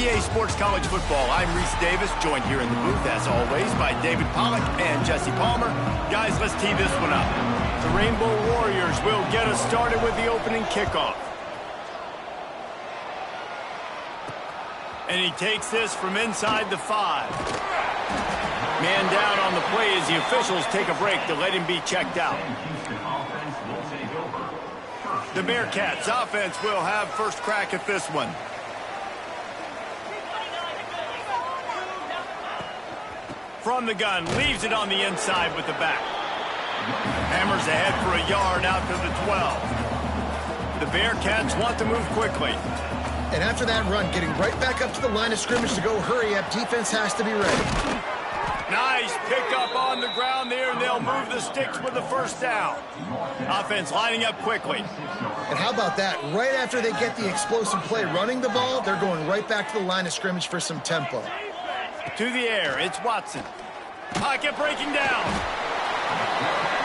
EA Sports College Football. I'm Reese Davis, joined here in the booth, as always, by David Pollack and Jesse Palmer. Guys, let's tee this one up. The Rainbow Warriors will get us started with the opening kickoff. And he takes this from inside the 5. Man down on the play as the officials take a break to let him be checked out. The Bearcats offense will have first crack at this one. From the gun, leaves it on the inside with the back. Hammers ahead for a yard out to the 12. The Bearcats want to move quickly. And after that run, getting right back up to the line of scrimmage to go hurry up, defense has to be ready. Nice pickup on the ground there, and they'll move the sticks with the first down. Offense lining up quickly. And how about that? Right after they get the explosive play running the ball, they're going right back to the line of scrimmage for some tempo. To the air, it's Watson. Pocket breaking down.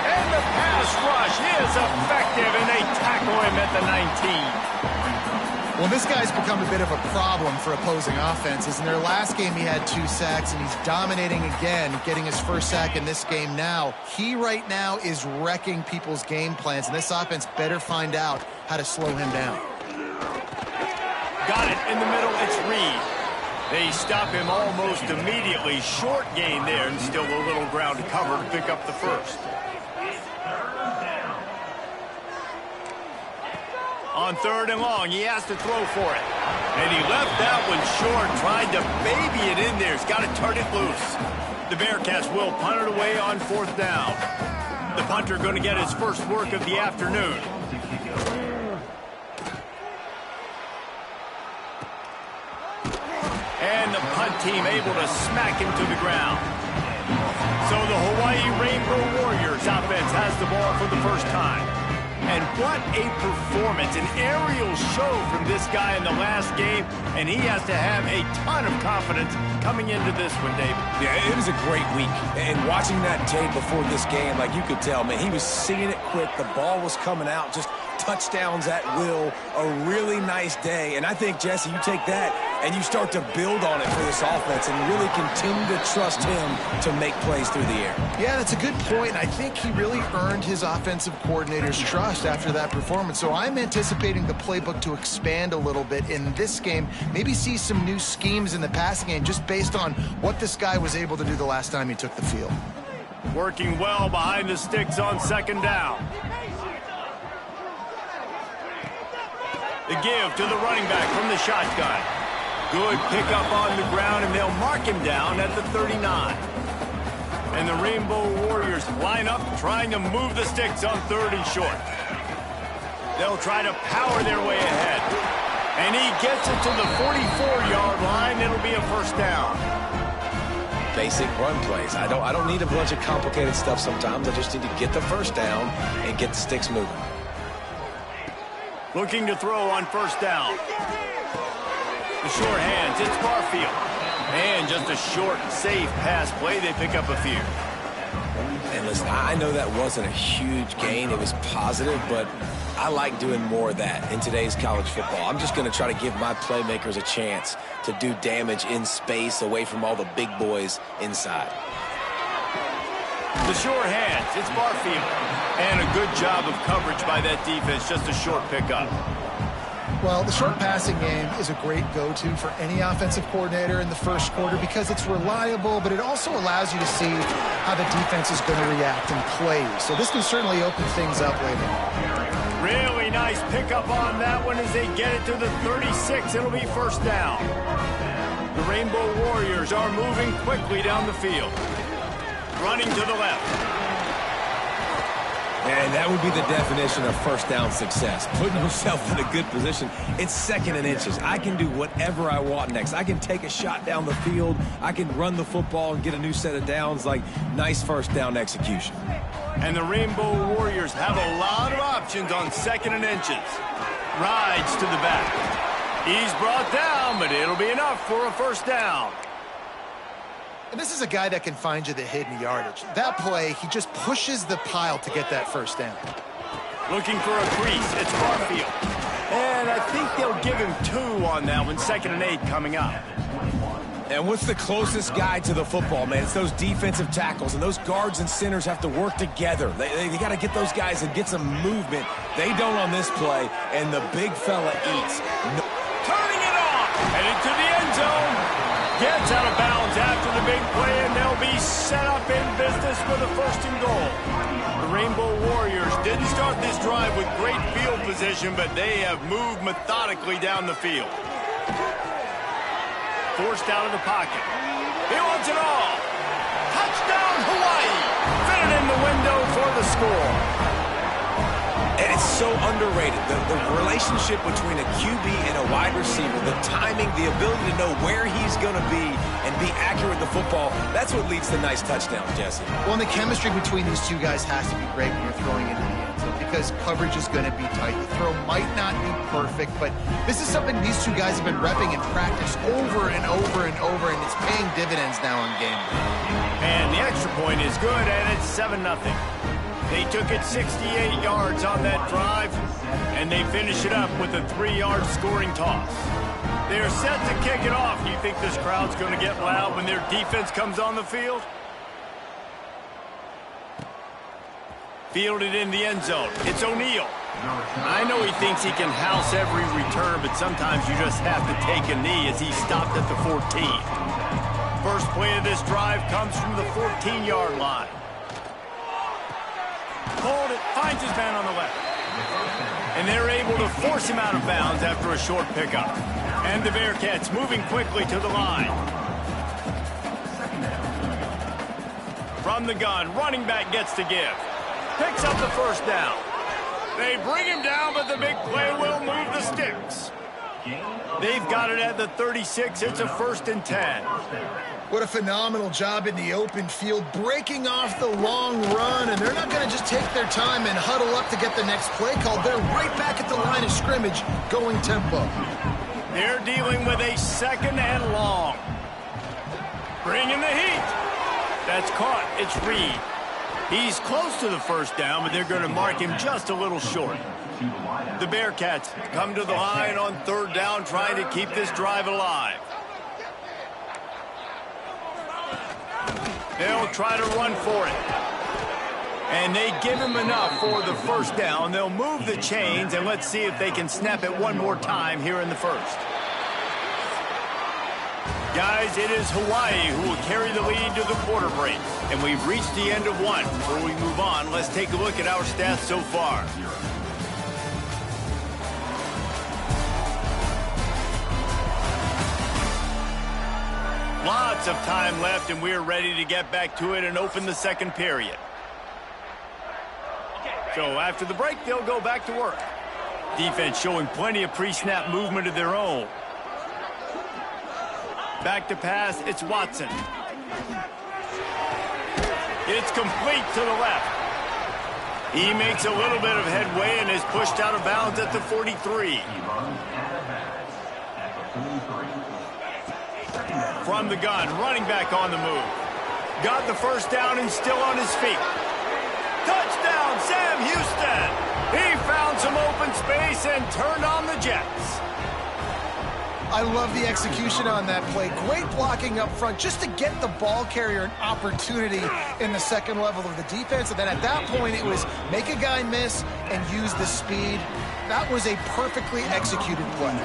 And the pass rush is effective, and they tackle him at the 19. Well, this guy's become a bit of a problem for opposing offenses. In their last game, he had 2 sacks, and he's dominating again, getting his first sack in this game now. He right now is wrecking people's game plans, and this offense better find out how to slow him down. Got it in the middle, it's Reed. They stop him almost immediately. Short gain there, and still a little ground to cover to pick up the first. On 3rd and long, he has to throw for it. And he left that one short, tried to baby it in there. He's got to turn it loose. The Bearcats will punt it away on 4th down. The punter going to get his first work of the afternoon. And the punt team able to smack him to the ground. So the Hawaii Rainbow Warriors offense has the ball for the first time. And what a performance, an aerial show from this guy in the last game, and he has to have a ton of confidence coming into this one, David. Yeah, it was a great week, and watching that tape before this game, like you could tell, man, he was seeing it quick, the ball was coming out, just touchdowns at will, a really nice day, and I think, Jesse, you take that and you start to build on it for this offense and really continue to trust him to make plays through the air. Yeah, that's a good point. I think he really earned his offensive coordinator's trust after that performance. So I'm anticipating the playbook to expand a little bit in this game, maybe see some new schemes in the passing game just based on what this guy was able to do the last time he took the field. Working well behind the sticks on 2nd down. The give to the running back from the shotgun. Good pickup on the ground, and they'll mark him down at the 39. And the Rainbow Warriors line up, trying to move the sticks on 3rd and short. They'll try to power their way ahead. And he gets it to the 44-yard line. It'll be a first down. Basic run plays. I don't need a bunch of complicated stuff sometimes. I just need to get the first down and get the sticks moving. Looking to throw on 1st down. The short hands, it's Barfield. And just a short, safe pass play. They pick up a few. And listen, I know that wasn't a huge gain. It was positive, but I like doing more of that in today's college football. I'm just going to try to give my playmakers a chance to do damage in space away from all the big boys inside. The short hands, it's Barfield. And a good job of coverage by that defense, just a short pickup. Well, the short passing game is a great go-to for any offensive coordinator in the first quarter because it's reliable, but it also allows you to see how the defense is going to react and play. So this can certainly open things up later. Really nice pickup on that one as they get it to the 36. It'll be first down. The Rainbow Warriors are moving quickly down the field. Running to the left. And that would be the definition of first down success, putting himself in a good position. It's 2nd and inches. I can do whatever I want next. I can take a shot down the field. I can run the football and get a new set of downs. Like, nice first down execution. And the Rainbow Warriors have a lot of options on 2nd and inches. Rides to the back. He's brought down, but it'll be enough for a first down. And this is a guy that can find you the hidden yardage. That play, he just pushes the pile to get that first down. Looking for a crease, it's Barfield. And I think they'll give him 2 on that one, 2nd and 8 coming up. And what's the closest guy to the football, man? It's those defensive tackles, and those guards and centers have to work together. They got to get those guys and get some movement. They don't on this play, and the big fella eats. Turning it off, headed to the end zone. Gets out of bounds after the big play, and they'll be set up in business with a 1st and goal. The Rainbow Warriors didn't start this drive with great field position, but they have moved methodically down the field. Forced out of the pocket. He wants it all. Touchdown, Hawaii. Fit it in the window for the score. And it's so underrated. The relationship between a QB and a wide receiver, the timing, the ability to know where he's going to be and be accurate with the football, that's what leads to nice touchdowns, Jesse. Well, and the chemistry between these two guys has to be great when you're throwing into the end zone because coverage is going to be tight. The throw might not be perfect, but this is something these two guys have been repping in practice over and over and over, and it's paying dividends now in game. And the extra point is good, and it's 7-0. They took it 68 yards on that drive, and they finish it up with a 3-yard scoring toss. They're set to kick it off. Do you think this crowd's going to get loud when their defense comes on the field? Fielded in the end zone. It's O'Neal. I know he thinks he can house every return, but sometimes you just have to take a knee as he stopped at the 14. First play of this drive comes from the 14-yard line. Hold it, finds his man on the left. And they're able to force him out of bounds after a short pickup. And the Bearcats moving quickly to the line. From the gun, running back gets to give. Picks up the 1st down. They bring him down, but the big play will move the sticks. They've got it at the 36. It's a 1st and 10. What a phenomenal job in the open field, breaking off the long run, and they're not going to just take their time and huddle up to get the next play called. They're right back at the line of scrimmage, going tempo. They're dealing with a 2nd and long. Bringing the heat. That's caught. It's Reed. He's close to the 1st down, but they're going to mark him just a little short. The Bearcats come to the line on 3rd down, trying to keep this drive alive. They'll try to run for it. And they give him enough for the 1st down. They'll move the chains, and let's see if they can snap it one more time here in the 1st. Guys, it is Hawaii who will carry the lead to the quarter break. And we've reached the end of one. Before we move on, let's take a look at our stats so far. Lots of time left, and we're ready to get back to it and open the 2nd period. So after the break, they'll go back to work. Defense showing plenty of pre-snap movement of their own. Back to pass, it's Watson. It's complete to the left. He makes a little bit of headway and is pushed out of bounds at the 43. From the gun, running back on the move. Got the 1st down and still on his feet. Touchdown, Sam Houston! He found some open space and turned on the Jets. I love the execution on that play. Great blocking up front just to get the ball carrier an opportunity in the 2nd level of the defense. And then at that point, it was make a guy miss and use the speed. That was a perfectly executed play.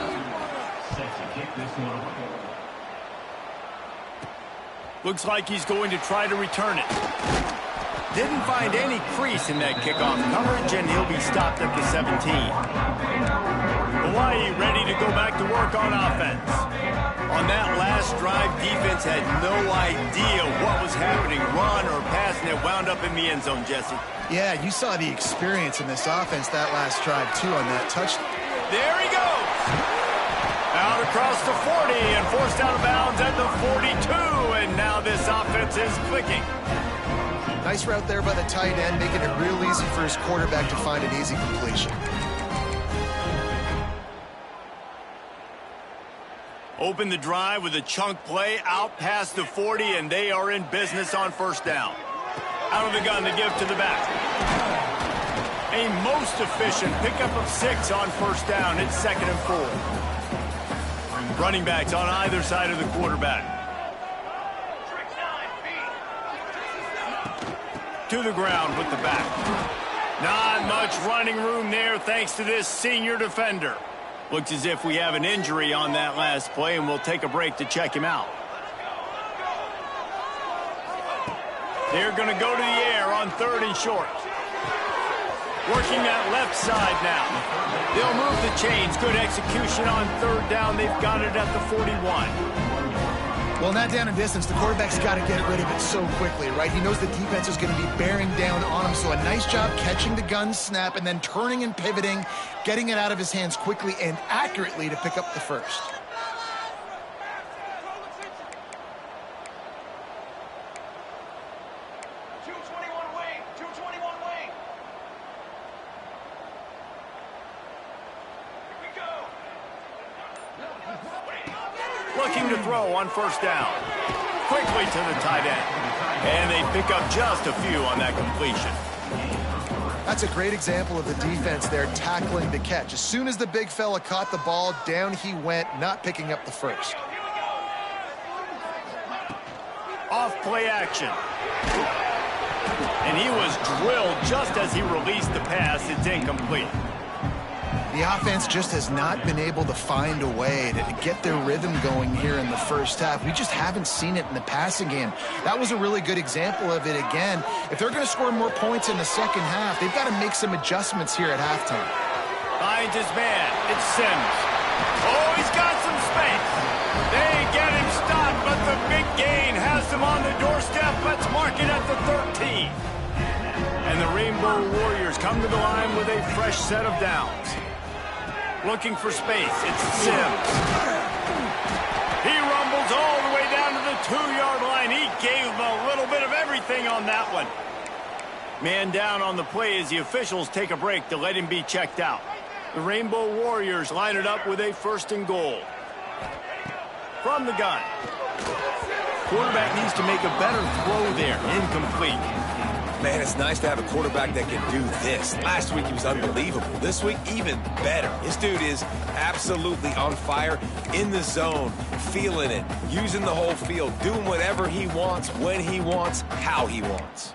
Looks like he's going to try to return it. Didn't find any crease in that kickoff coverage, and he'll be stopped at the 17. Hawaii ready to go back to work on offense. On that last drive, defense had no idea what was happening, run or pass, and it wound up in the end zone, Jesse. Yeah, you saw the experience in this offense that last drive, too, on that touchdown. There he goes. Out across the 40 and forced out of bounds at the 42, and now this offense is clicking. Nice route there by the tight end, making it real easy for his quarterback to find an easy completion. Open the drive with a chunk play out past the 40, and they are in business on 1st down. Out of the gun to give to the back. A most efficient pickup of 6 on first down. It's 2nd and 4. Running backs on either side of the quarterback. To the ground with the back. Not much running room there thanks to this senior defender. Looks as if we have an injury on that last play, and we'll take a break to check him out. They're going to go to the air on 3rd and short. Working that left side now. They'll move the chains. Good execution on 3rd down. They've got it at the 41. Well, not down in distance. The quarterback's got to get rid of it so quickly, right? He knows the defense is going to be bearing down on him, so a nice job catching the gun snap and then turning and pivoting, getting it out of his hands quickly and accurately to pick up the first. Looking to throw on first down. Quickly to the tight end. And they pick up just a few on that completion. That's a great example of the defense there tackling the catch. As soon as the big fella caught the ball, down he went, not picking up the first. Off play action. And he was drilled just as he released the pass. It's incomplete. The offense just has not been able to find a way to get their rhythm going here in the first half. We just haven't seen it in the passing game. That was a really good example of it again. If they're going to score more points in the second half, they've got to make some adjustments here at halftime. Finds his man. It's Sims. Oh, he's got some space. They get him stopped, but the big gain has him on the doorstep. Let's mark it at the 13. And the Rainbow Warriors come to the line with a fresh set of downs. Looking for space. It's Sims. He rumbles all the way down to the 2-yard line. He gave him a little bit of everything on that one. Man down on the play as the officials take a break to let him be checked out. The Rainbow Warriors line it up with a 1st and goal. From the gun. Quarterback needs to make a better throw there. Incomplete. Man, it's nice to have a quarterback that can do this. Last week, he was unbelievable. This week, even better. This dude is absolutely on fire, in the zone, feeling it, using the whole field, doing whatever he wants, when he wants, how he wants.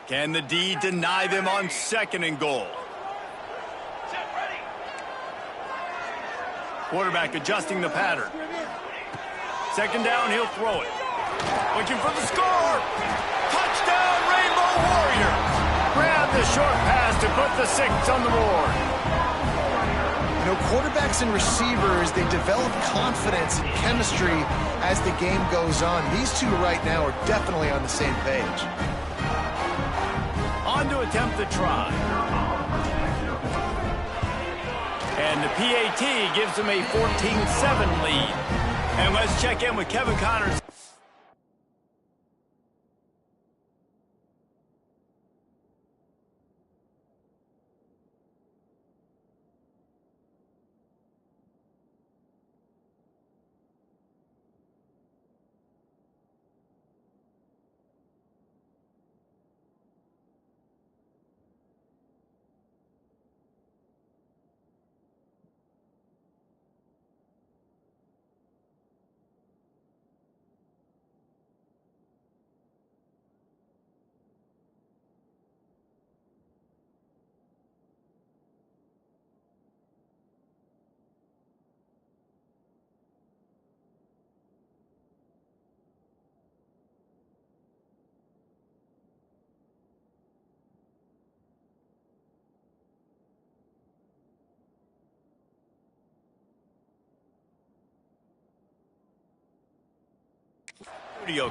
Can the D deny them on 2nd and goal? Quarterback adjusting the pattern. 2nd down, he'll throw it. Looking for the score. Touchdown, Rainbow Warriors. Grab the short pass to put the 6 on the board. You know, quarterbacks and receivers, they develop confidence and chemistry as the game goes on. These two right now are definitely on the same page. On to attempt the try. And the PAT gives them a 14-7 lead. And let's check in with Kevin Connors.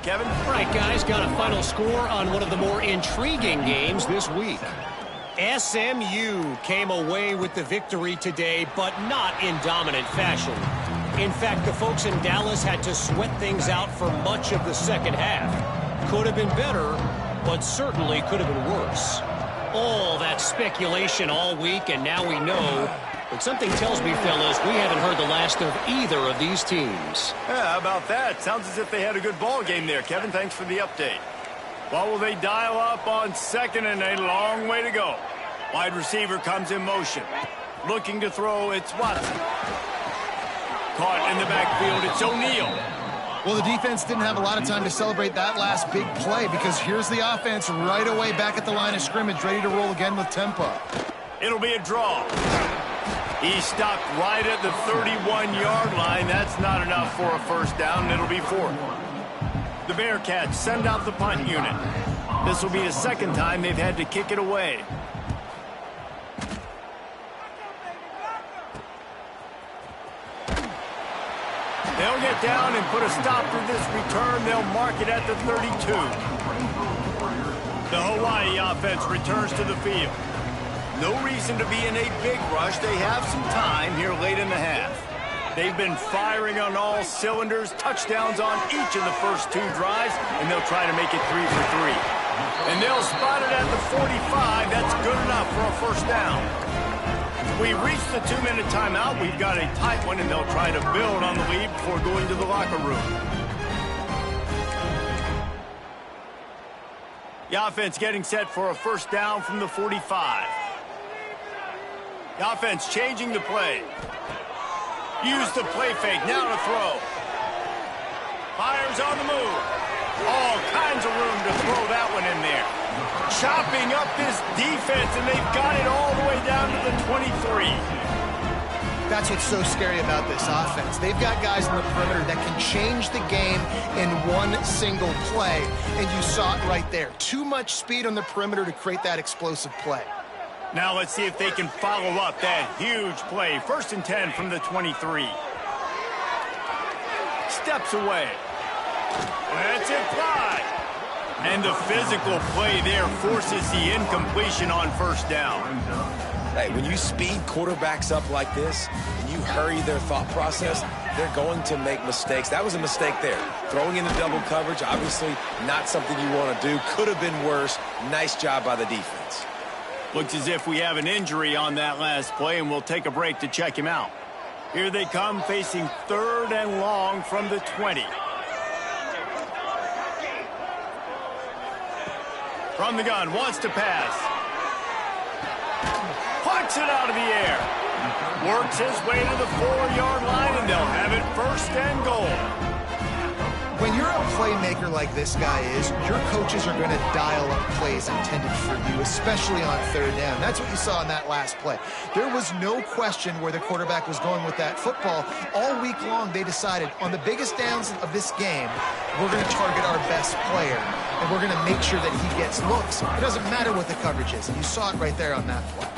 Kevin. All right, guys, got a final score on one of the more intriguing games this week. SMU came away with the victory today, but not in dominant fashion. In fact, the folks in Dallas had to sweat things out for much of the second half. Could have been better, but certainly could have been worse. All that speculation all week, and now we know But something tells me, fellas, we haven't heard the last of either of these teams. Yeah, how about that? Sounds as if they had a good ball game there. Kevin, thanks for the update. What will they dial up on second, and a long way to go? Wide receiver comes in motion. Looking to throw, it's Watson. Caught in the backfield, it's O'Neal. Well, the defense didn't have a lot of time to celebrate that last big play because here's the offense right away back at the line of scrimmage, ready to roll again with tempo. It'll be a draw. He stopped right at the 31-yard line. That's not enough for a first down, and it'll be fourth. The Bearcats send out the punt unit. This will be the second time they've had to kick it away. They'll get down and put a stop to this return. They'll mark it at the 32. The Hawaii offense returns to the field. No reason to be in a big rush. They have some time here late in the half. They've been firing on all cylinders, touchdowns on each of the first two drives, and they'll try to make it 3 for 3. And they'll spot it at the 45. That's good enough for a first down. We reached the 2-minute timeout. We've got a tight one, and they'll try to build on the lead before going to the locker room. The offense getting set for a first down from the 45. The offense changing the play. Use the play fake. Now to throw. Fires on the move. All kinds of room to throw that one in there. Chopping up this defense, and they've got it all the way down to the 23. That's what's so scary about this offense. They've got guys in the perimeter that can change the game in one single play, and you saw it right there. Too much speed on the perimeter to create that explosive play. Now let's see if they can follow up that huge play. 1st and 10 from the 23. Steps away. That's it, fly. And the physical play there forces the incompletion on first down. Hey, when you speed quarterbacks up like this, and you hurry their thought process, they're going to make mistakes. That was a mistake there. Throwing into double coverage, obviously not something you want to do. Could have been worse. Nice job by the defense. Looks as if we have an injury on that last play, and we'll take a break to check him out. Here they come, facing 3rd and long from the 20. From the gun, wants to pass. Plucks it out of the air. Works his way to the 4-yard line, and they'll have it 1st and goal. When you're a playmaker like this guy is, your coaches are going to dial up plays intended for you, especially on 3rd down. That's what you saw in that last play. There was no question where the quarterback was going with that football. All week long, they decided on the biggest downs of this game, we're going to target our best player, and we're going to make sure that he gets looks. It doesn't matter what the coverage is, and you saw it right there on that play.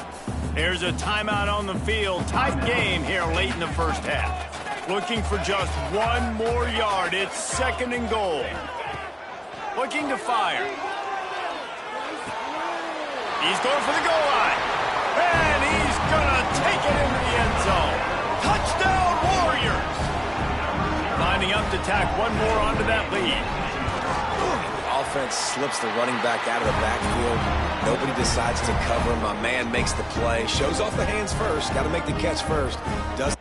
There's a timeout on the field. Tight game here late in the first half. Looking for just 1 more yard. It's 2nd and goal. Looking to fire. He's going for the goal line. And he's going to take it into the end zone. Touchdown, Warriors! Lining up to tack 1 more onto that lead. The offense slips the running back out of the backfield. Nobody decides to cover him. My man makes the play. Shows off the hands first. Got to make the catch first. Does.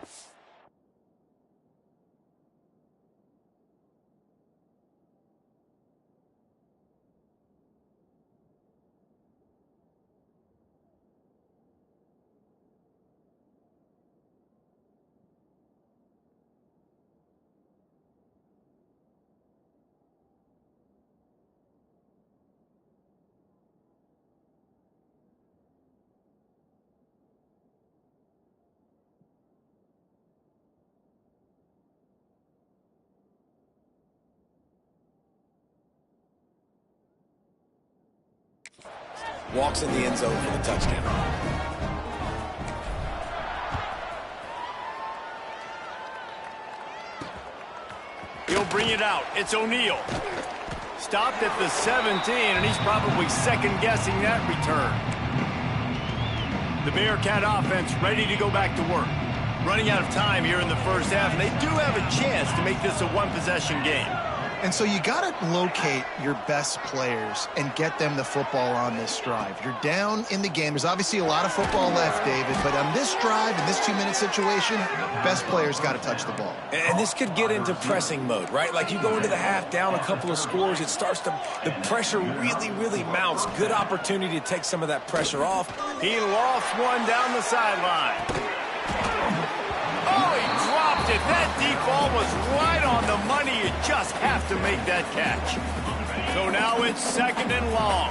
Walks in the end zone for the touchdown. He'll bring it out. It's O'Neal. Stopped at the 17, and he's probably second-guessing that return. The Bearcat offense ready to go back to work. Running out of time here in the first half, and they do have a chance to make this a one-possession game. And so you got to locate your best players and get them the football on this drive. You're down in the game. There's obviously a lot of football left, David, but on this drive, in this 2-minute situation, best players got to touch the ball. And this could get into pressing mode, right? Like you go into the half down a couple of scores, it starts to, the pressure really mounts. Good opportunity to take some of that pressure off. He lost one down the sideline. Oh, he dropped it. That deep ball was right on the money. You just have to make that catch. So now it's 2nd and long.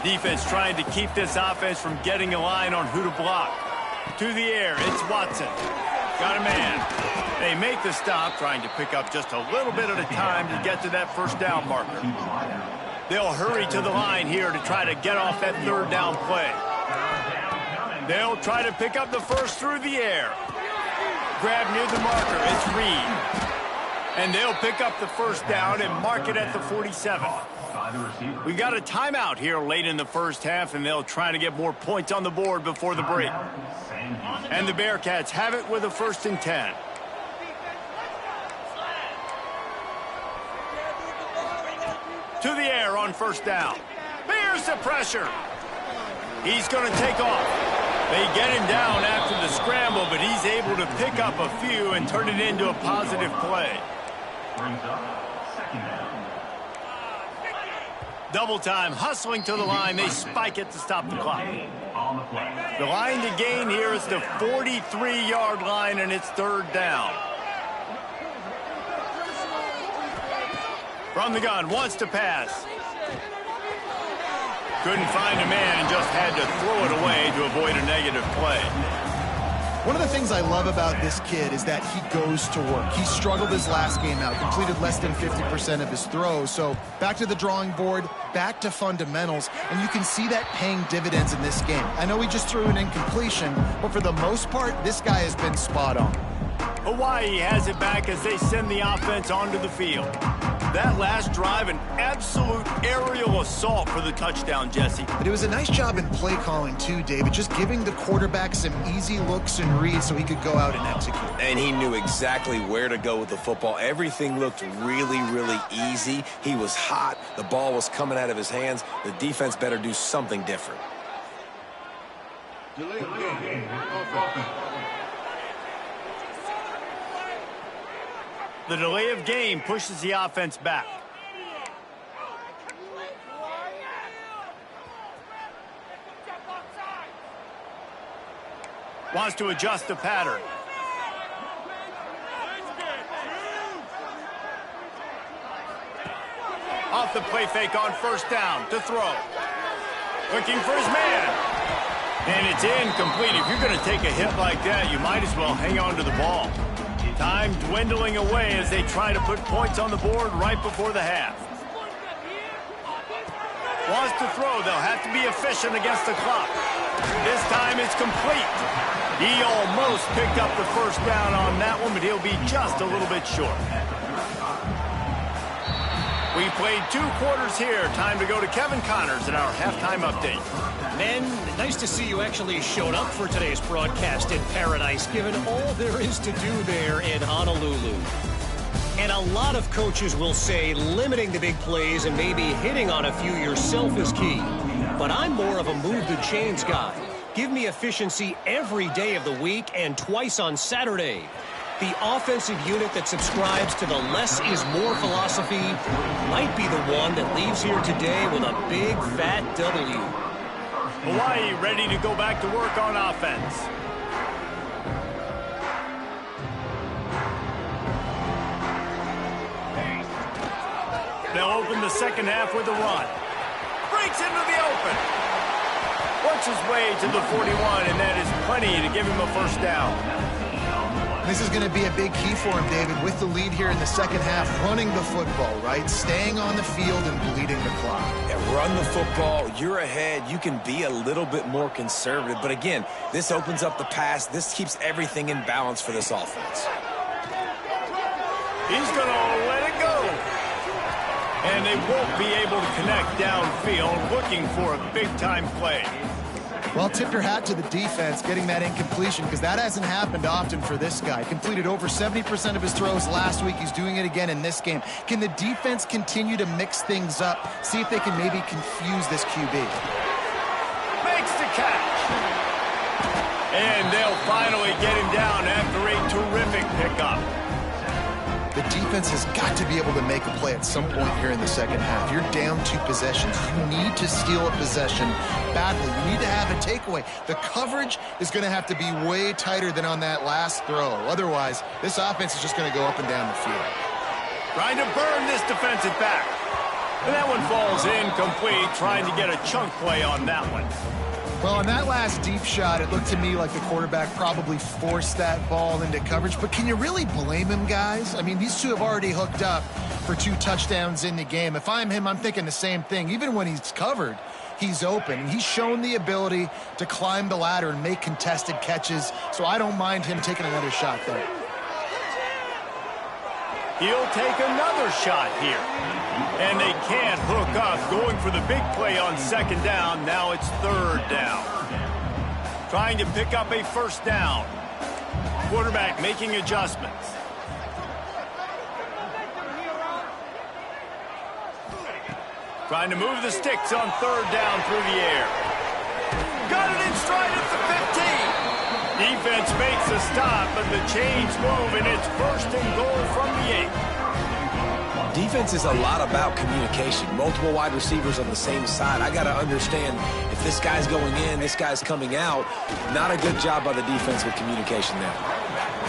Defense trying to keep this offense from getting a line on who to block. To the air, it's Watson. Got a man. They make the stop, trying to pick up just a little bit at a time to get to that first down marker. They'll hurry to the line here to try to get off that 3rd down play. They'll try to pick up the first through the air. Grab near the marker. It's Reed. And they'll pick up the first down and mark it at the 47. We got a timeout here late in the first half, and they'll try to get more points on the board before the break. And the Bearcats have it with a 1st and 10. To the air on 1st down. Here's the pressure. He's going to take off. They get him down after the scramble, but he's able to pick up a few and turn it into a positive play. Double time, hustling to the line. They spike it to stop the clock. The line to gain here is the 43-yard line, and it's 3rd down. From the gun, wants to pass. Couldn't find a man and just had to throw it away to avoid a negative play. One of the things I love about this kid is that he goes to work. He struggled his last game out, completed less than 50% of his throws. So back to the drawing board, back to fundamentals, and you can see that paying dividends in this game. I know he just threw an incompletion, but for the most part, this guy has been spot on. Hawaii has it back as they send the offense onto the field. That last drive, an absolute aerial assault for the touchdown, Jesse. But it was a nice job in play calling, too, David, just giving the quarterback some easy looks and reads so he could go out and execute. And he knew exactly where to go with the football. Everything looked really easy. He was hot. The ball was coming out of his hands. The defense better do something different. The delay of game pushes the offense back. Wants to adjust the pattern. Off the play fake on 1st down to throw. Looking for his man. And it's incomplete. If you're going to take a hit like that, you might as well hang on to the ball. Time dwindling away as they try to put points on the board right before the half. Wants to throw. They'll have to be efficient against the clock. This time it's complete. He almost picked up the first down on that one, but he'll be just a little bit short. We played 2 quarters here. Time to go to Kevin Connors in our halftime update. Men, nice to see you actually showed up for today's broadcast in paradise, given all there is to do there in Honolulu. And a lot of coaches will say limiting the big plays and maybe hitting on a few yourself is key. But I'm more of a move the chains guy. Give me efficiency every day of the week and twice on Saturday. The offensive unit that subscribes to the less is more philosophy might be the one that leaves here today with a big fat W. Hawaii ready to go back to work on offense. They'll open the second half with a run. Breaks into the open. Works his way to the 41, and that is plenty to give him a first down. This is going to be a big key for him, David, with the lead here in the second half, running the football, right? Staying on the field and bleeding the clock. Yeah, run the football. You're ahead. You can be a little bit more conservative. But again, this opens up the pass. This keeps everything in balance for this offense. He's going to let it go. And they won't be able to connect downfield, looking for a big-time play. Well, tip your hat to the defense getting that incompletion, because that hasn't happened often for this guy. Completed over 70% of his throws last week. He's doing it again in this game. Can the defense continue to mix things up? See if they can maybe confuse this QB. Makes the catch. And they'll finally get him down after a terrific pickup. The defense has got to be able to make a play at some point here in the second half. You're down 2 possessions. You need to steal a possession badly. You need to have a takeaway. The coverage is going to have to be way tighter than on that last throw. Otherwise, this offense is just going to go up and down the field. Trying to burn this defensive back. And that one falls incomplete, trying to get a chunk play on that one. Well, on that last deep shot, it looked to me like the quarterback probably forced that ball into coverage. But can you really blame him, guys? I mean, these two have already hooked up for 2 touchdowns in the game. If I'm him, I'm thinking the same thing. Even when he's covered, he's open. And he's shown the ability to climb the ladder and make contested catches. So I don't mind him taking another shot there. He'll take another shot here. And they can't hook up, going for the big play on second down. Now it's third down. Trying to pick up a first down. Quarterback making adjustments. Trying to move the sticks on third down through the air. Got it in stride at the 15. Defense makes a stop, but the chains move, and it's first and goal from the 8. Defense is a lot about communication. Multiple wide receivers on the same side. I got to understand if this guy's going in, this guy's coming out. Not a good job by the defense with communication there.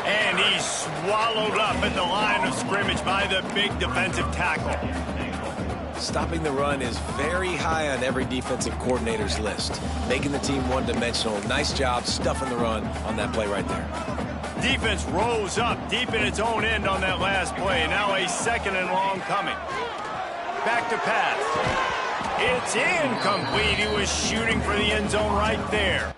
And he's swallowed up at the line of scrimmage by the big defensive tackle. Stopping the run is very high on every defensive coordinator's list. Making the team one-dimensional. Nice job stuffing the run on that play right there. Defense rose up deep in its own end on that last play. Now a second and long coming. Back to pass. It's incomplete. He was shooting for the end zone right there.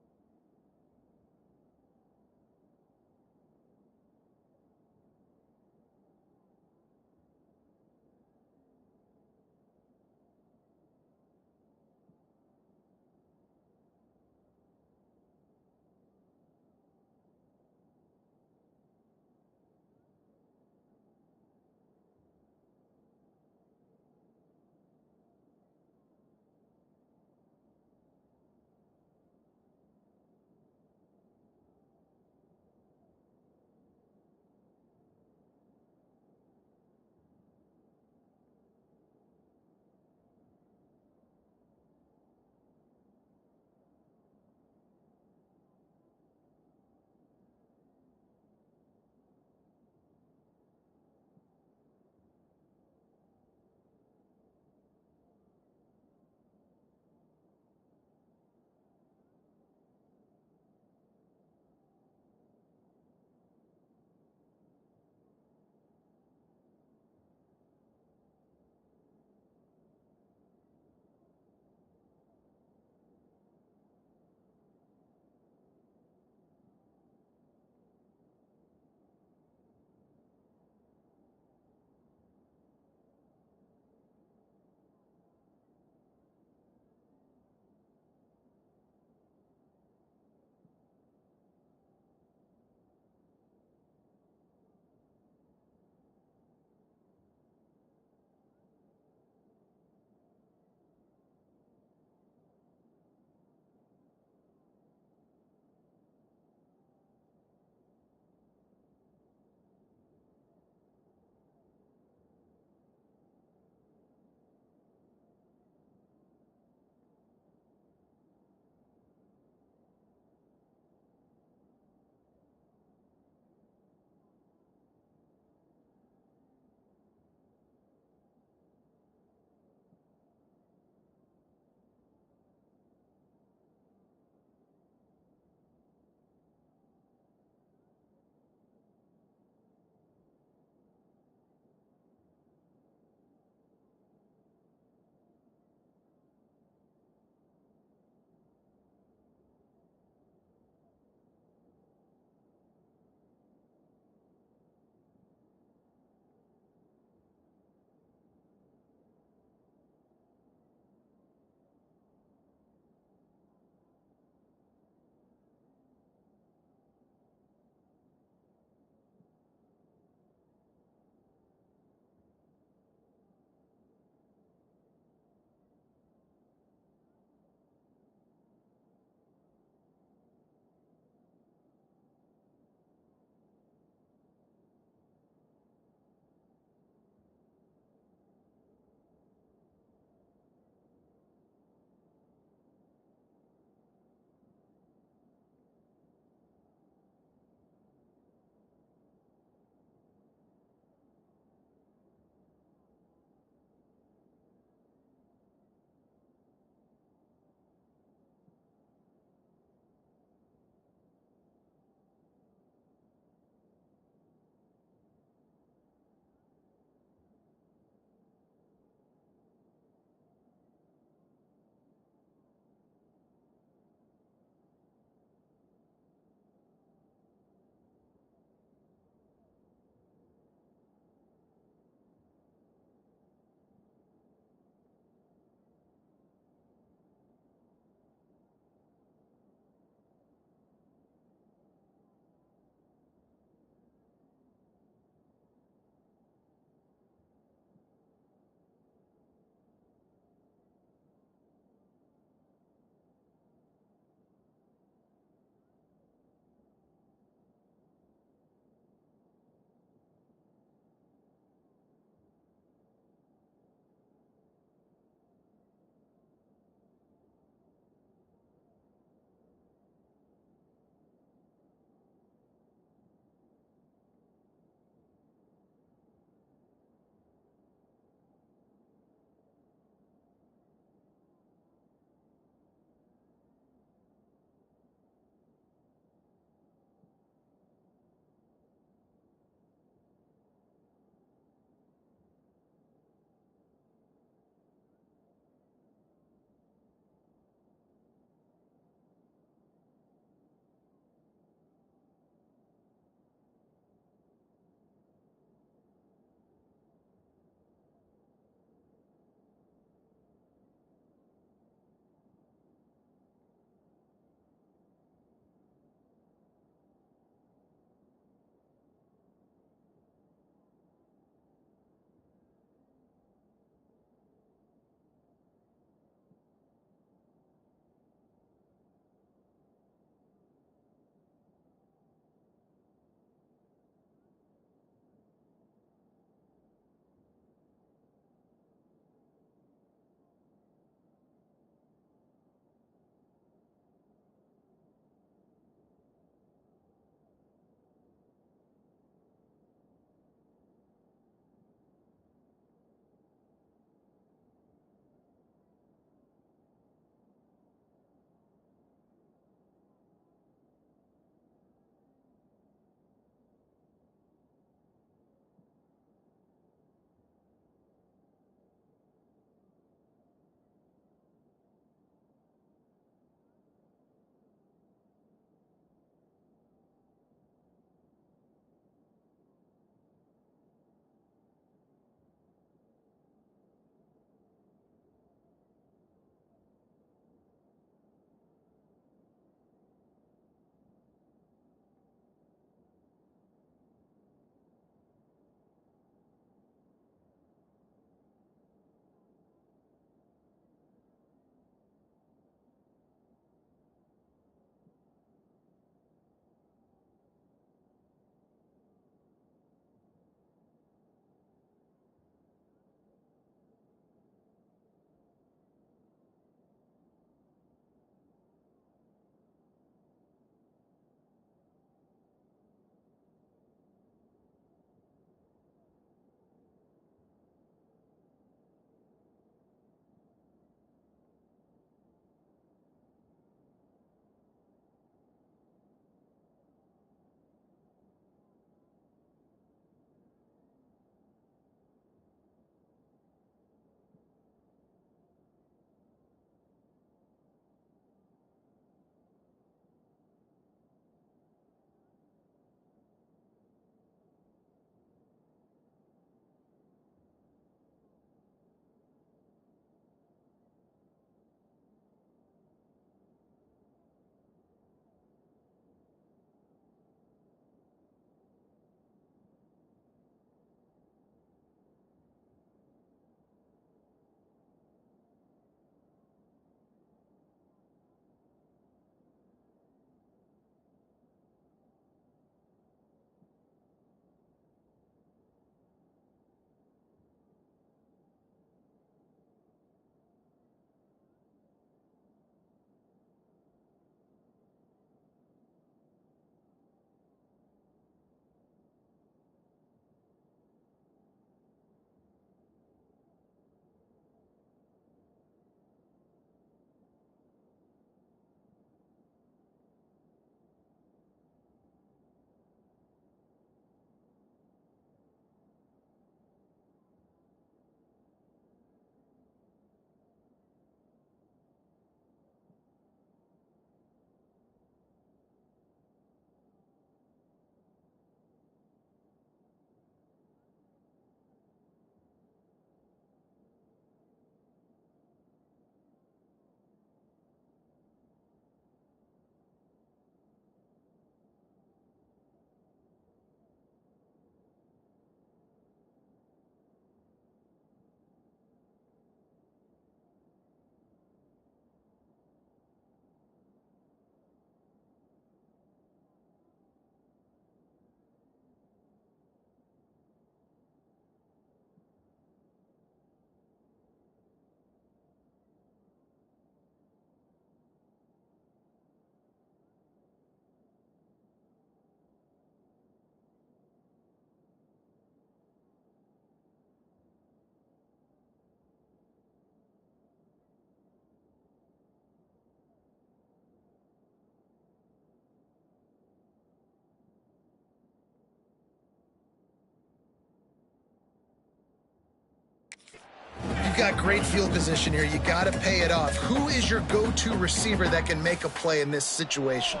got great field position here. You got to pay it off. Who is your go-to receiver that can make a play in this situation?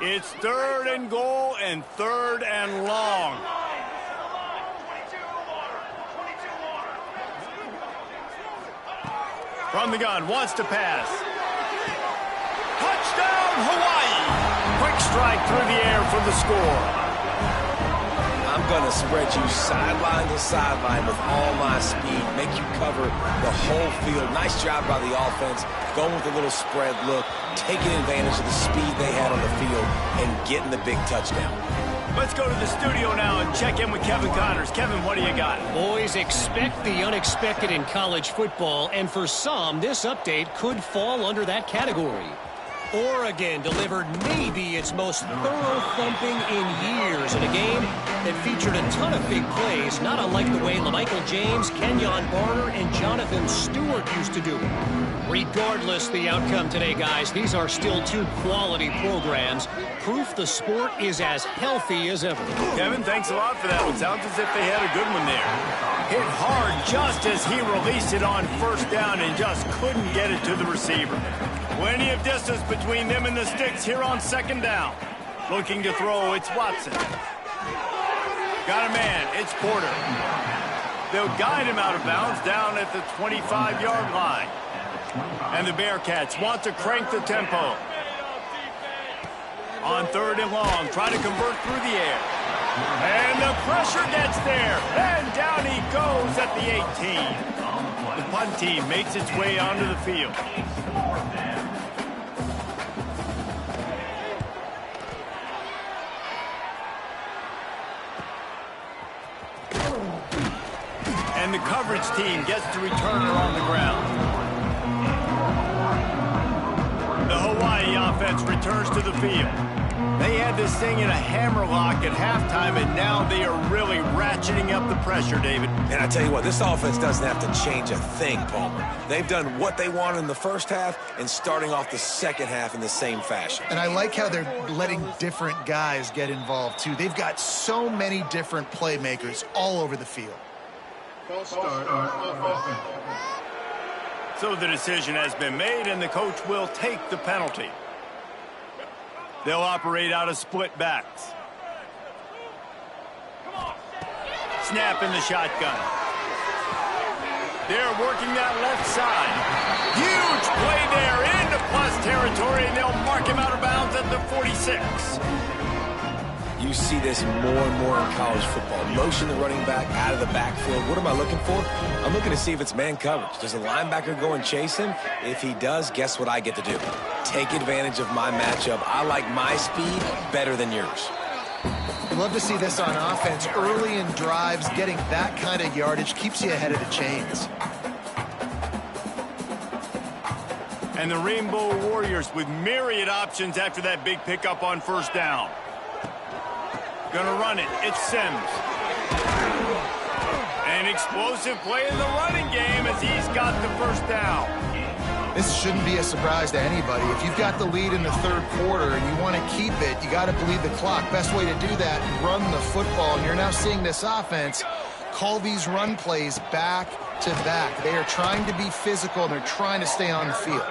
It's 3rd and goal and 3rd and long. From the gun, wants to pass. Touchdown, Hawaii! Quick strike through the air for the score. I'm going to spread you sideline to sideline with all my speed, make you cover the whole field. Nice job by the offense, going with a little spread look, taking advantage of the speed they had on the field, and getting the big touchdown. Let's go to the studio now and check in with Kevin Connors. Kevin, what do you got? Boys, expect the unexpected in college football, and for some, this update could fall under that category. Oregon delivered maybe its most thorough thumping in years in a game that featured a ton of big plays, not unlike the way LaMichael James, Kenyon Barner, and Jonathan Stewart used to do it. Regardless the outcome today, guys, these are still two quality programs. Proof the sport is as healthy as ever. Kevin, thanks a lot for that one. Sounds as if they had a good one there. Hit hard just as he released it on 1st down and just couldn't get it to the receiver. Plenty of distance between them and the sticks here on 2nd down. Looking to throw, it's Watson. Got a man, it's Porter. They'll guide him out of bounds down at the 25-yard line. And the Bearcats want to crank the tempo. On 3rd and long, try to convert through the air. And the pressure gets there. And down he goes at the 18. The punt team makes its way onto the field. And the coverage team gets the returner on the ground. The Hawaii offense returns to the field. They had this thing in a hammerlock at halftime, and now they are really ratcheting up the pressure, David. And I tell you what, this offense doesn't have to change a thing, Palmer. They've done what they wanted in the 1st half and starting off the 2nd half in the same fashion. And I like how they're letting different guys get involved, too. They've got so many different playmakers all over the field. So the decision has been made, and the coach will take the penalty. They'll operate out of split backs. Snap in the shotgun. They're working that left side. Huge play there into plus territory, and they'll mark him out of bounds at the 46. You see this more and more in college football. Motion the running back out of the backfield. What am I looking for? I'm looking to see if it's man coverage. Does the linebacker go and chase him? If he does, guess what I get to do? Take advantage of my matchup. I like my speed better than yours. I'd love to see this on offense. Early in drives, getting that kind of yardage keeps you ahead of the chains. And the Rainbow Warriors with myriad options after that big pickup on 1st down. Gonna run it. It's Sims. An explosive play in the running game as he's got the 1st down. This shouldn't be a surprise to anybody. If you've got the lead in the 3rd quarter and you want to keep it, you got to bleed the clock. Best way to do that, run the football. And you're now seeing this offense call these run plays back to back. They are trying to be physical, and they're trying to stay on the field.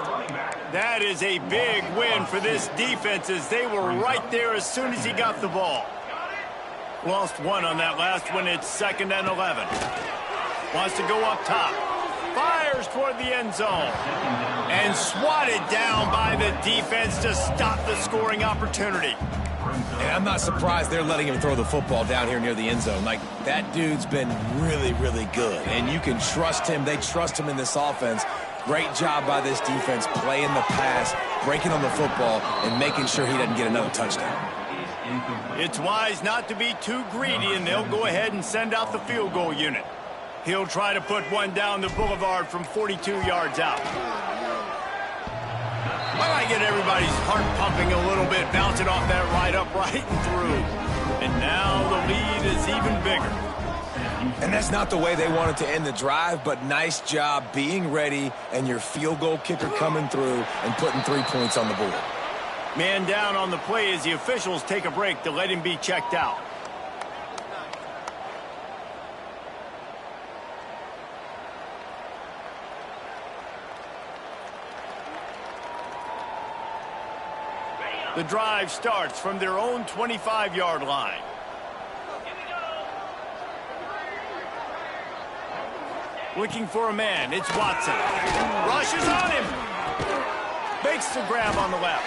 That is a big win for this defense as they were right there as soon as he got the ball. Lost one on that last one. It's 2nd and 11. Wants to go up top. Fires toward the end zone. And swatted down by the defense to stop the scoring opportunity. And I'm not surprised they're letting him throw the football down here near the end zone. Like, that dude's been really, really good. And you can trust him. They trust him in this offense. Great job by this defense playing the pass, breaking on the football, and making sure he doesn't get another touchdown. It's wise not to be too greedy, and they'll go ahead and send out the field goal unit. He'll try to put one down the boulevard from 42 yards out. Well, I get everybody's heart pumping a little bit, bouncing off that right up, right and through. And now the lead is even bigger. And that's not the way they wanted to end the drive, but nice job being ready and your field goal kicker coming through and putting 3 points on the board. Man down on the play as the officials take a break to let him be checked out. The drive starts from their own 25-yard line. Looking for a man. It's Watson. Rushes on him. Makes the grab on the left.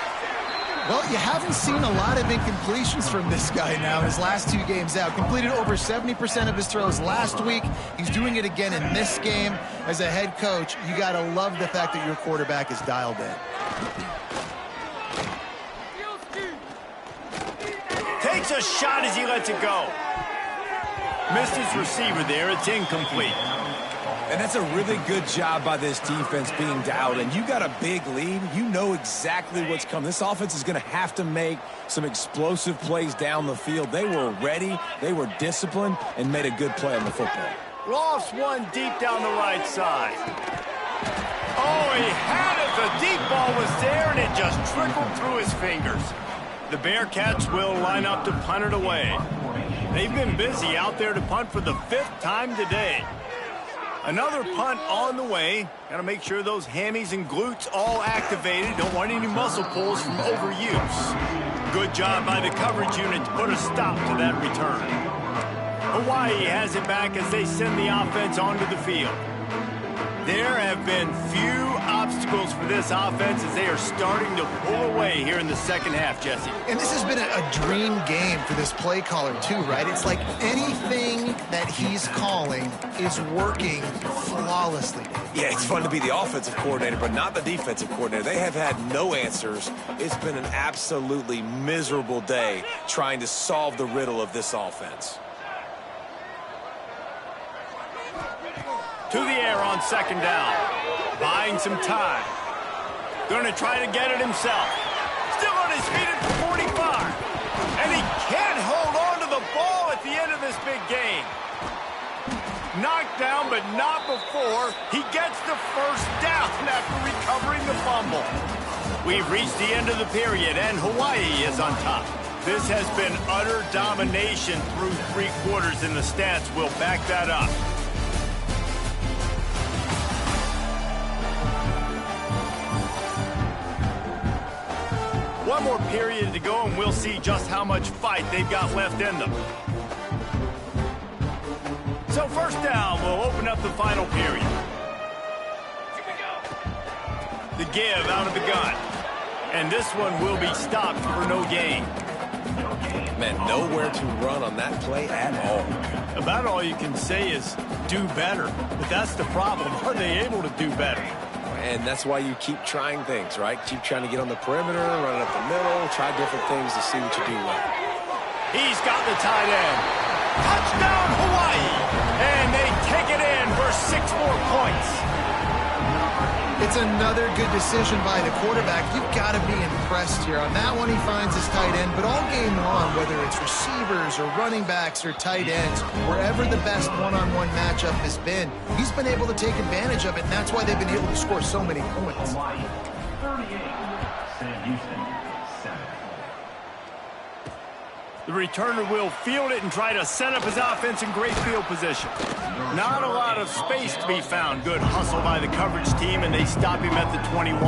Well, you haven't seen a lot of incompletions from this guy now in his last 2 games out. Completed over 70% of his throws last week. He's doing it again in this game. As a head coach, you got to love the fact that your quarterback is dialed in. Takes a shot as he lets it go. Missed his receiver there. It's incomplete. And that's a really good job by this defense being dialed in. You got a big lead. You know exactly what's coming. This offense is going to have to make some explosive plays down the field. They were ready, they were disciplined, and made a good play on the football. Lofts one deep down the right side. Oh, he had it. The deep ball was there, and it just trickled through his fingers. The Bearcats will line up to punt it away. They've been busy out there to punt for the 5th time today. Another punt on the way. Got to make sure those hammies and glutes all activated. Don't want any muscle pulls from overuse. Good job by the coverage unit to put a stop to that return. Hawaii has it back as they send the offense onto the field. There have been few obstacles for this offense as they are starting to pull away here in the second half, Jesse. And this has been a dream game for this play caller too, right? It's like anything that he's calling is working flawlessly. Yeah, it's fun to be the offensive coordinator, but not the defensive coordinator. They have had no answers. It's been an absolutely miserable day trying to solve the riddle of this offense. To the air on second down. Buying some time. Going to try to get it himself. Still on his feet at the 45. And he can't hold on to the ball at the end of this big game. Knocked down, but not before he gets the first down after recovering the fumble. We've reached the end of the period, and Hawaii is on top. This has been utter domination through 3 quarters, and the stats will back that up. One more period to go, and we'll see just how much fight they've got left in them. So first down, we'll open up the final period. The give out of the gun. And this one will be stopped for no gain. Man, nowhere to run on that play at all. About all you can say is do better. But that's the problem. Are they able to do better? And that's why you keep trying things, right? Keep trying to get on the perimeter, run it up the middle, try different things to see what you do well. He's got the tight end. Touchdown, Hawaii! And they take it in for 6 more points. It's another good decision by the quarterback. You've got to be impressed here. On that one, he finds his tight end. But all game long, whether it's receivers or running backs or tight ends, wherever the best one-on-one matchup has been, he's been able to take advantage of it, and that's why they've been able to score so many points. 38, Sam Houston, 7. The returner will field it and try to set up his offense in great field position. Not a lot of space to be found. Good hustle by the coverage team, and they stop him at the 21.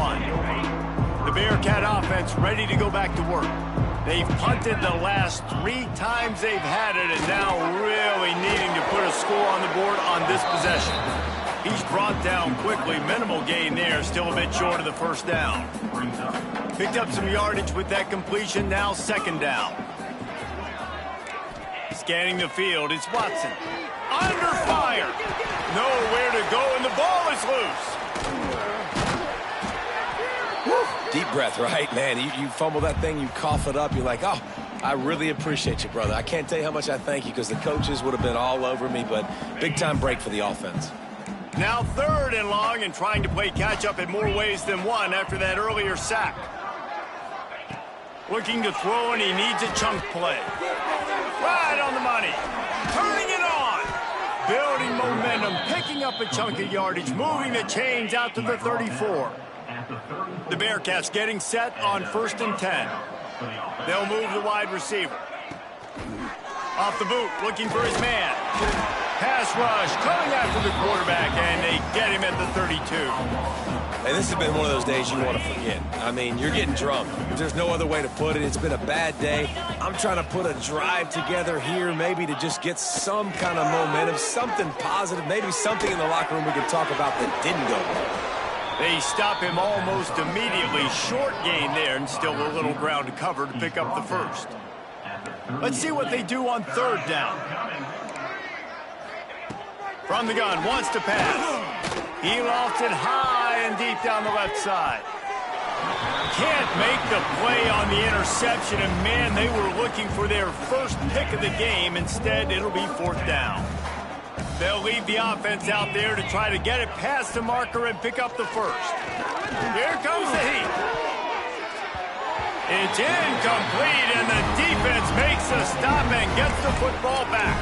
The Bearcat offense ready to go back to work. They've punted the last 3 times they've had it, and now really needing to put a score on the board on this possession. He's brought down quickly. Minimal gain there, still a bit short of the first down. Picked up some yardage with that completion, now second down. Scanning the field, it's Watson. Under fire. Nowhere to go, and the ball is loose. Woo. Deep breath, right? Man, you fumble that thing, you cough it up, you're like, oh, I really appreciate you, brother. I can't tell you how much I thank you because the coaches would have been all over me, but big-time break for the offense. Now 3rd and long and trying to play catch-up in more ways than one after that earlier sack. Looking to throw, and he needs a chunk play. Right on the money. Turning it on. Building momentum, picking up a chunk of yardage, moving the chains out to the 34. The Bearcats getting set on 1st and 10. They'll move the wide receiver. Off the boot, looking for his man. Pass rush, coming after the quarterback, and they get him at the 32. Hey, this has been one of those days you want to forget. I mean, you're getting drunk. There's no other way to put it. It's been a bad day. I'm trying to put a drive together here, maybe to just get some kind of momentum, something positive, maybe something in the locker room we can talk about that didn't go well. They stop him almost immediately. Short gain there, and still a little ground to cover to pick up the first. Let's see what they do on third down. From the gun, wants to pass. He lofts it high and deep down the left side. Can't make the play on the interception, and man, they were looking for their first pick of the game. Instead, it'll be fourth down. They'll leave the offense out there to try to get it past the marker and pick up the first. Here comes the heat. It's incomplete, and the defense makes a stop and gets the football back.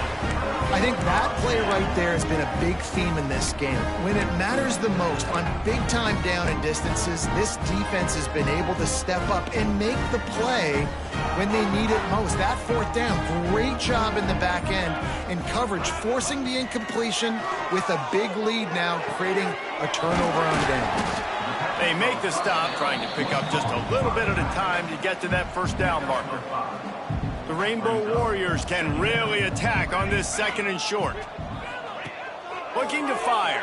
I think that play right there has been a big theme in this game. When it matters the most, on big-time down and distances, this defense has been able to step up and make the play when they need it most. That fourth down, great job in the back end in coverage, forcing the incompletion with a big lead now, creating a turnover on downs. They make the stop, trying to pick up just a little bit at a time to get to that first down marker. The Rainbow Warriors can really attack on this second and short. Looking to fire.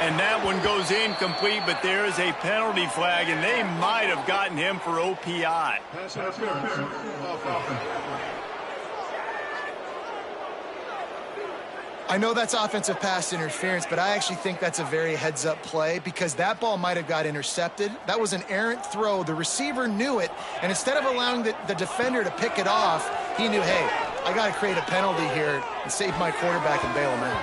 And that one goes incomplete, but there is a penalty flag, and they might have gotten him for OPI. I know that's offensive pass interference, but I actually think that's a very heads-up play because that ball might have got intercepted. That was an errant throw. The receiver knew it, and instead of allowing the defender to pick it off, he knew, hey, I got to create a penalty here and save my quarterback and bail him out.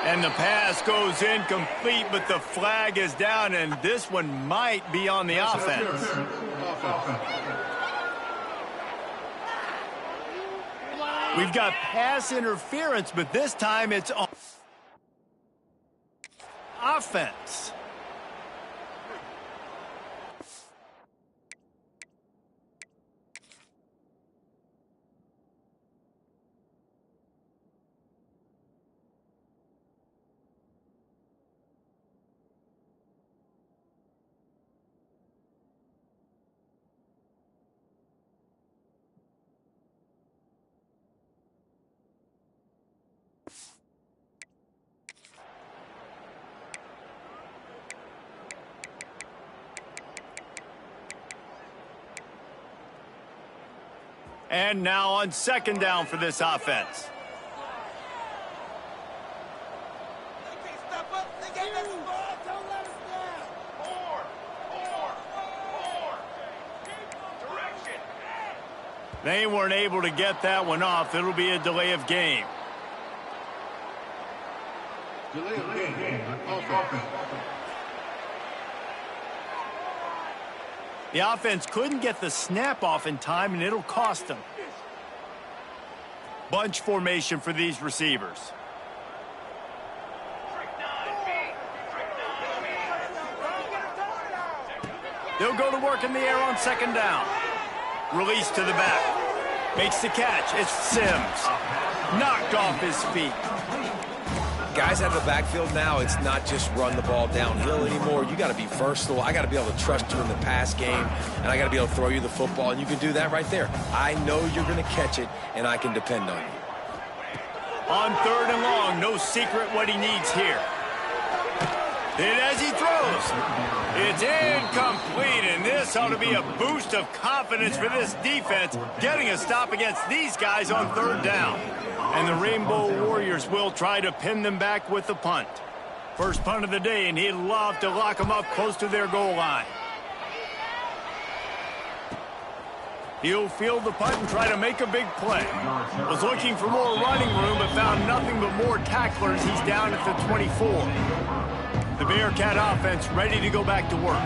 And the pass goes incomplete, but the flag is down, and this one might be on the offense. We've got pass interference, but this time it's on offense. And now on second down for this offense. They weren't able to get that one off. It'll be a delay of game. Delay of game. The offense couldn't get the snap off in time, and it'll cost them. Bunch formation for these receivers. They'll go to work in the air on second down. Release to the back. Makes the catch. It's Sims. Knocked off his feet. Guys out of the backfield now, it's not just run the ball downhill anymore. You got to be versatile. I got to be able to trust you in the pass game, and I got to be able to throw you the football, and you can do that right there. I know you're going to catch it, and I can depend on you. On third and long, no secret what he needs here. And as he throws, it's incomplete, and this ought to be a boost of confidence for this defense, getting a stop against these guys on third down. And the Rainbow Warriors will try to pin them back with the punt. First punt of the day, and he'd love to lock them up close to their goal line. He'll field the punt and try to make a big play. Was looking for more running room, but found nothing but more tacklers. He's down at the 24. The Bearcat offense ready to go back to work.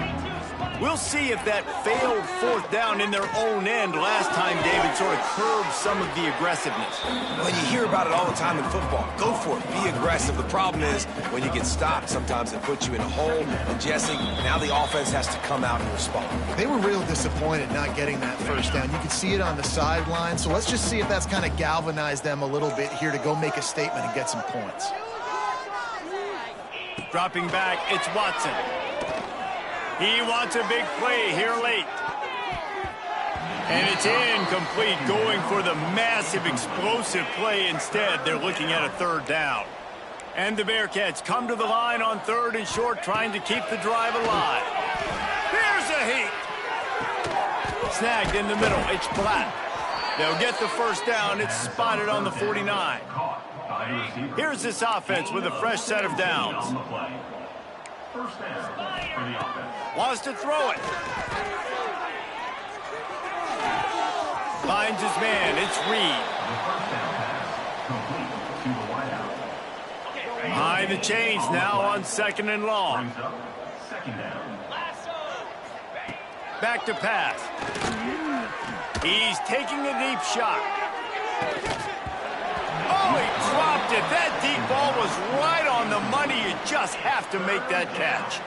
We'll see if that failed fourth down in their own end last time, David, sort of curbed some of the aggressiveness. Well, you hear about it all the time in football. Go for it. Be aggressive. The problem is when you get stopped, sometimes it puts you in a hole. And Jesse, now the offense has to come out and respond. They were real disappointed not getting that first down. You could see it on the sideline. So let's just see if that's kind of galvanized them a little bit here to go make a statement and get some points. Dropping back, it's Watson. He wants a big play here late. And it's incomplete, going for the massive, explosive play instead. They're looking at a third down. And the Bearcats come to the line on 3rd and short, trying to keep the drive alive. Here's a heat. Snagged in the middle, it's Blatt. They'll get the first down. It's spotted on the 49. Here's this offense with a fresh set of downs. First down for the offense. Wants to throw it. Finds his man. It's Reed. The first down pass complete to the wideout. Behind the chains now on 2nd and long. Brings up second down. Back to pass. He's taking a deep shot. Oh, he dropped it. That deep ball was right on the money. You just have to make that catch.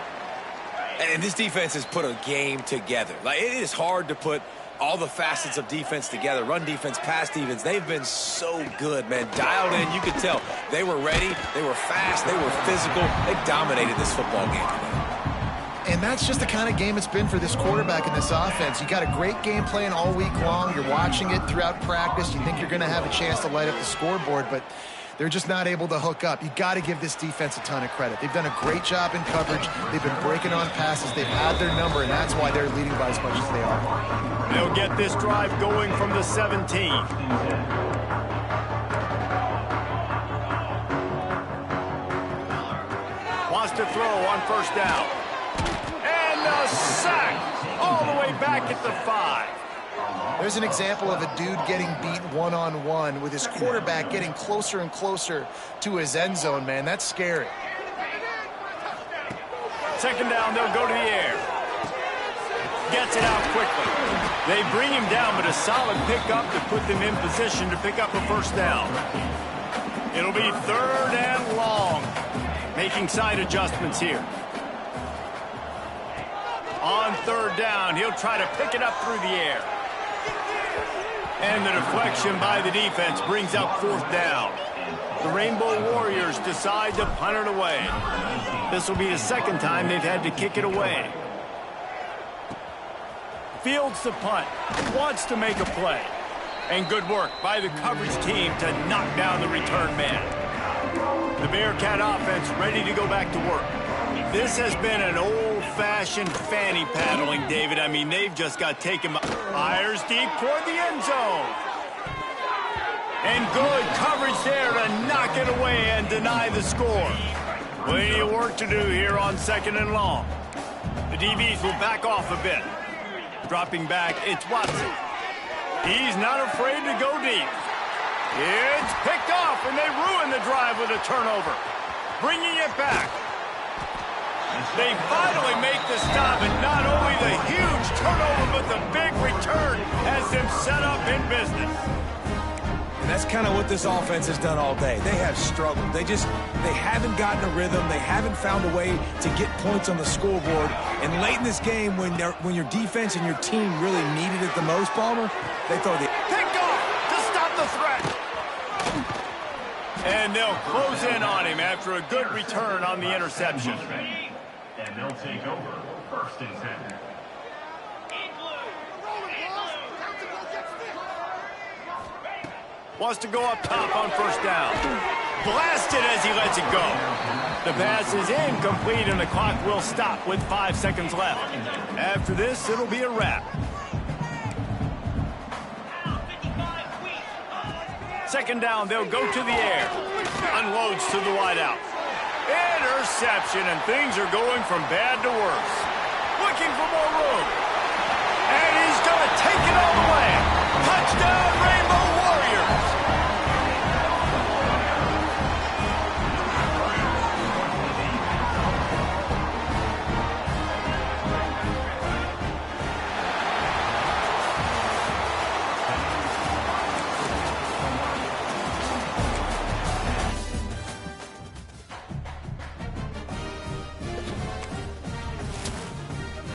And this defense has put a game together. Like, it is hard to put all the facets of defense together. Run defense, pass defense. They've been so good, man. Dialed in. You could tell they were ready. They were fast. They were physical. They dominated this football game today. And that's just the kind of game it's been for this quarterback in this offense. You got a great game plan all week long. You're watching it throughout practice. You think you're going to have a chance to light up the scoreboard, but they're just not able to hook up. You got to give this defense a ton of credit. They've done a great job in coverage. They've been breaking on passes. They've had their number, and that's why they're leading by as much as they are. They'll get this drive going from the 17. Wants to throw on first down. And the sack all the way back at the 5. There's an example of a dude getting beat one-on-one with his quarterback getting closer and closer to his end zone, man. That's scary. 2nd down, they'll go to the air. Gets it out quickly. They bring him down, but a solid pickup to put them in position to pick up a first down. It'll be 3rd and long. Making side adjustments here. On 3rd down, he'll try to pick it up through the air. And the deflection by the defense brings up 4th down. The Rainbow Warriors decide to punt it away. This will be the 2nd time they've had to kick it away. Fields the punt, wants to make a play. And good work by the coverage team to knock down the return man. The Bearcat offense ready to go back to work. This has been an old-fashioned fanny paddling, David. I mean, they've just got taken by... Fires deep toward the end zone. And good coverage there to knock it away and deny the score. Plenty of work to do here on 2nd and long. The DBs will back off a bit. Dropping back, it's Watson. He's not afraid to go deep. It's picked off, and they ruin the drive with a turnover. Bringing it back. They finally make the stop, and not only the huge turnover, but the big return has them set up in business. And that's kind of what this offense has done all day. They have struggled. They haven't gotten a rhythm. They haven't found a way to get points on the scoreboard. And late in this game, when your defense and your team really needed it the most, Palmer, they throw the... Picked off to stop the threat. And they'll close in on him after a good return on the interception. And they'll take over 1st and 10. Wants to go up top on 1st down. Blasted as he lets it go. The pass is incomplete, and the clock will stop with 5 seconds left. After this, it'll be a wrap. 2nd down, they'll go to the air. Unloads to the wideout. Interception, and things are going from bad to worse. Looking for more room. And he's going to take it all the way. Touchdown, Raiders!